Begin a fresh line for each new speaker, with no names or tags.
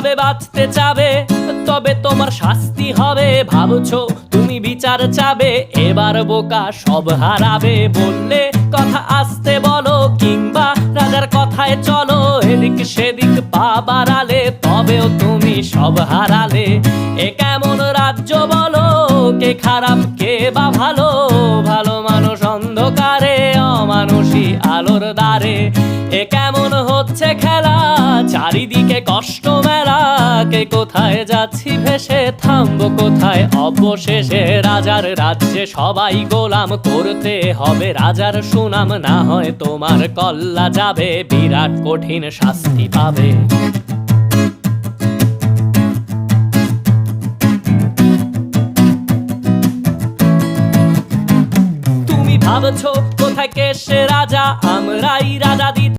ভাবে বাঁচতে চাবে, তবে তোমার শাস্তি হবে। ভাবছো তুমি বিচার চাবে, এবার বোকা সব হারাবে। বললে কথা আস্তে বলো, কিংবা রাজার কথায় চলো। এদিক সেদিক পা বাড়ালে, তবেও তুমি সব হারালে। এ কেমন রাজ্য বলো, কে খারাপ কে বা ভালো? ভালো মানুষ অন্ধকারে, অমানুষী আলোর দ্বারে। এ কেমন হচ্ছে খেলা, চারিদিকে কষ্ট মেলা। কে কোথায় যাচ্ছি ভেসে, থামবো কোথায় অবশেষে? রাজার রাজ্যে সবাই গোলাম, করতে হবে রাজার সুনাম। না হয় তোমার কল্লা যাবে, বিরাট কঠিন শাস্তি পাবে। তুমি ভাবছো কোথায় কে সে রাজা, আমরাই রাজা দিতে